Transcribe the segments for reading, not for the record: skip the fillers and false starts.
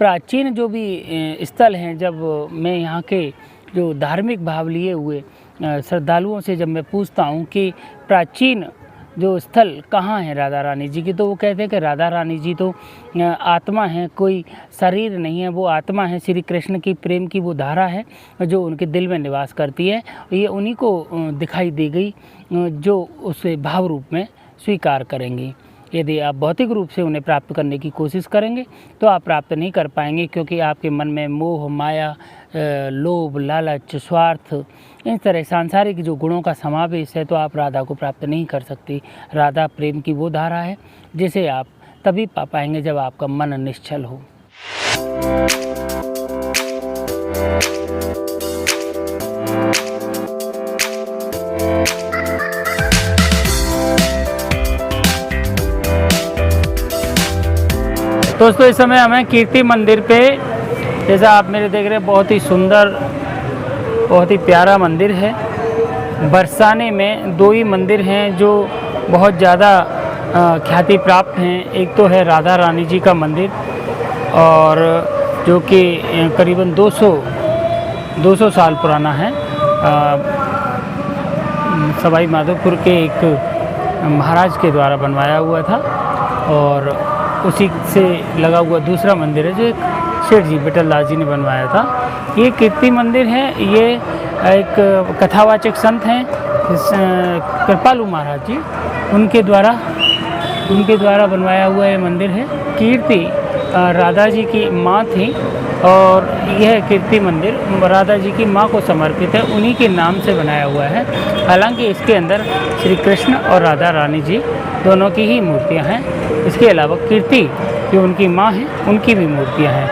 प्राचीन जो भी स्थल हैं, जब मैं यहाँ के जो धार्मिक भाव लिए हुए श्रद्धालुओं से जब मैं पूछता हूँ कि प्राचीन जो स्थल कहाँ है राधा रानी जी की, तो वो कहते हैं कि राधा रानी जी तो आत्मा है, कोई शरीर नहीं है, वो आत्मा है। श्री कृष्ण की प्रेम की वो धारा है जो उनके दिल में निवास करती है। ये उन्हीं को दिखाई दी गई जो उसे भाव रूप में स्वीकार करेंगी। यदि आप भौतिक रूप से उन्हें प्राप्त करने की कोशिश करेंगे तो आप प्राप्त नहीं कर पाएंगे, क्योंकि आपके मन में मोह, माया, लोभ, लालच, स्वार्थ, इन तरह सांसारिक जो गुणों का समावेश है, तो आप राधा को प्राप्त नहीं कर सकती। राधा प्रेम की वो धारा है जिसे आप तभी पा पाएंगे जब आपका मन निश्चल हो। दोस्तों, इस समय हमें कीर्ति मंदिर पे, जैसा आप मेरे देख रहे हैं, बहुत ही सुंदर, बहुत ही प्यारा मंदिर है। बरसाने में 2 ही मंदिर हैं जो बहुत ज़्यादा ख्याति प्राप्त हैं। एक तो है राधा रानी जी का मंदिर, और जो कि करीबन 200 साल पुराना है। सवाई माधोपुर के एक महाराज के द्वारा बनवाया हुआ था, और उसी से लगा हुआ दूसरा मंदिर है जो एक सेठ जी, विठल दास जी ने बनवाया था। ये कीर्ति मंदिर है। ये एक कथावाचक संत हैं कृपालु महाराज जी, उनके द्वारा बनवाया हुआ ये मंदिर है। कीर्ति राधा जी की माँ थी, और यह कीर्ति मंदिर राधा जी की माँ को समर्पित है, उन्हीं के नाम से बनाया हुआ है। हालांकि इसके अंदर श्री कृष्ण और राधा रानी जी दोनों की ही मूर्तियाँ हैं। इसके अलावा कीर्ति जो उनकी माँ हैं, उनकी भी मूर्तियाँ हैं।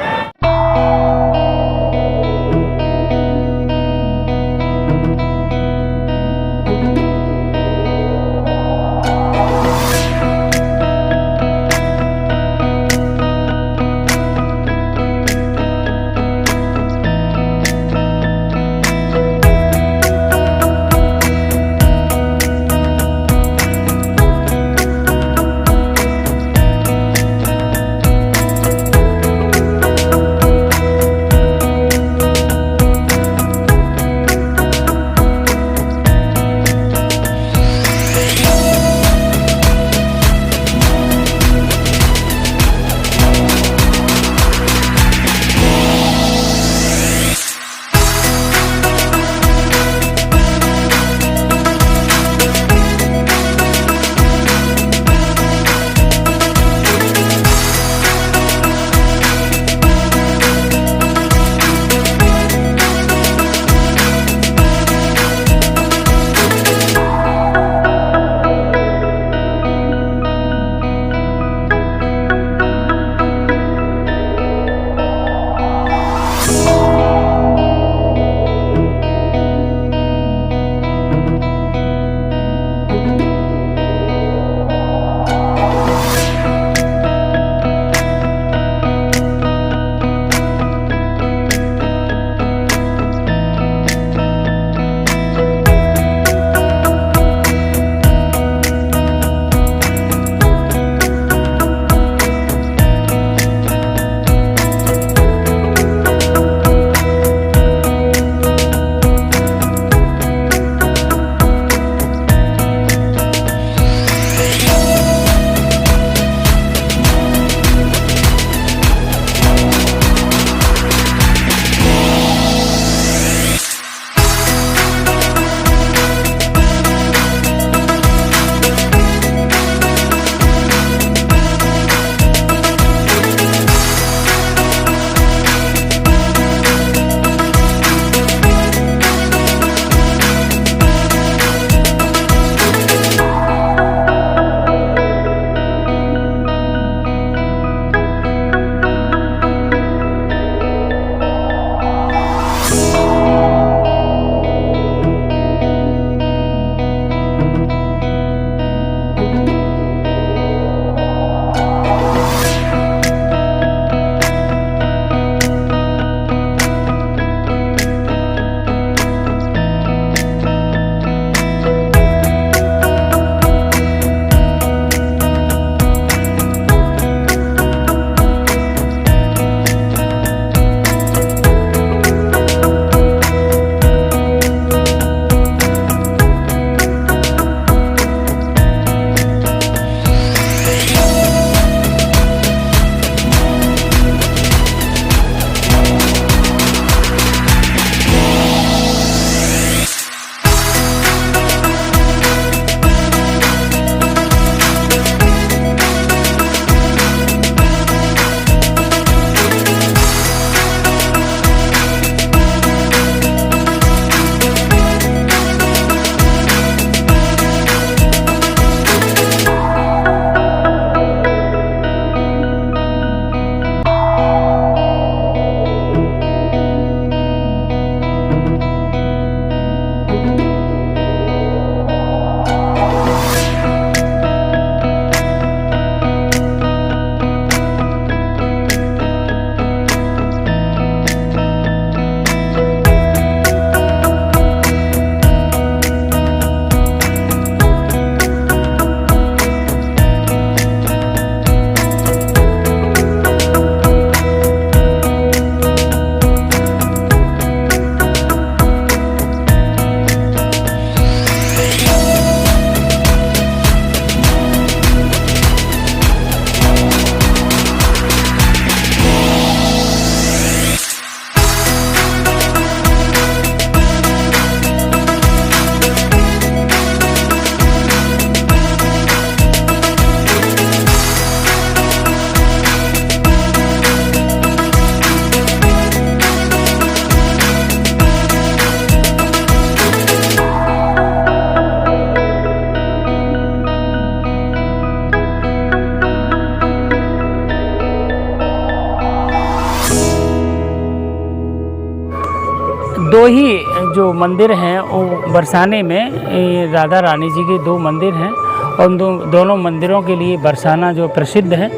दो ही जो मंदिर हैं वो बरसाने में राधा रानी जी के 2 मंदिर हैं और उन दोनों मंदिरों के लिए बरसाना जो प्रसिद्ध है।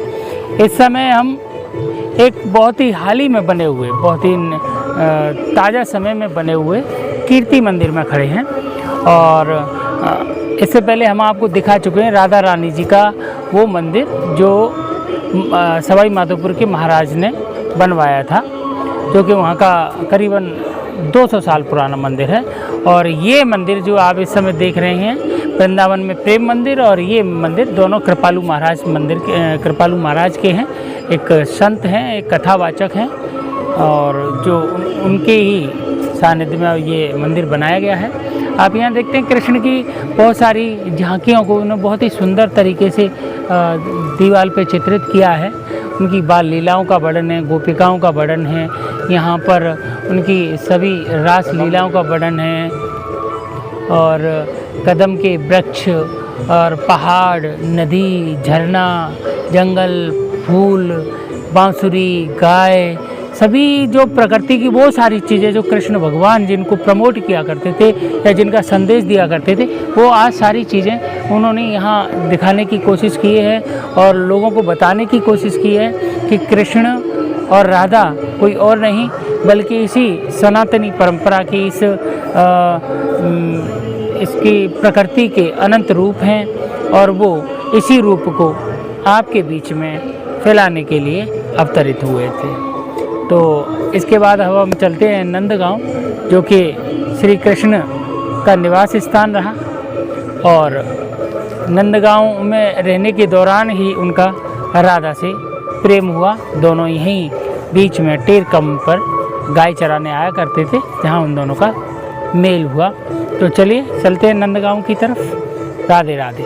इस समय हम एक बहुत ही हाल ही में बने हुए, बहुत ही ताज़ा समय में बने हुए कीर्ति मंदिर में खड़े हैं और इससे पहले हम आपको दिखा चुके हैं राधा रानी जी का वो मंदिर जो सवाई माधोपुर के महाराज ने बनवाया था, जो कि वहाँ का करीबन 200 साल पुराना मंदिर है। और ये मंदिर जो आप इस समय देख रहे हैं वृंदावन में प्रेम मंदिर और ये मंदिर दोनों कृपालु महाराज मंदिर कृपालु महाराज के हैं। एक संत हैं, एक कथावाचक हैं और जो उनके ही सानिध्य में ये मंदिर बनाया गया है। आप यहाँ देखते हैं कृष्ण की बहुत सारी झांकियों को उन्होंने बहुत ही सुंदर तरीके से दीवार पे चित्रित किया है। उनकी बाल लीलाओं का वर्णन है, गोपिकाओं का वर्णन है, यहाँ पर उनकी सभी रास लीलाओं का वर्णन है और कदम के वृक्ष और पहाड़, नदी, झरना, जंगल, फूल, बांसुरी, गाय, सभी जो प्रकृति की वो सारी चीज़ें जो कृष्ण भगवान जिनको प्रमोट किया करते थे या जिनका संदेश दिया करते थे, वो आज सारी चीज़ें उन्होंने यहाँ दिखाने की कोशिश की है और लोगों को बताने की कोशिश की है कि कृष्ण और राधा कोई और नहीं बल्कि इसी सनातनी परंपरा की इसकी प्रकृति के अनंत रूप हैं और वो इसी रूप को आपके बीच में फैलाने के लिए अवतरित हुए थे। तो इसके बाद हम चलते हैं नंदगांव, जो कि श्री कृष्ण का निवास स्थान रहा और नंदगांव में रहने के दौरान ही उनका राधा से प्रेम हुआ। दोनों यहीं बीच में टेरकम पर गाय चराने आया करते थे, जहां उन दोनों का मेल हुआ। तो चलिए चलते हैं नंदगांव की तरफ। राधे राधे।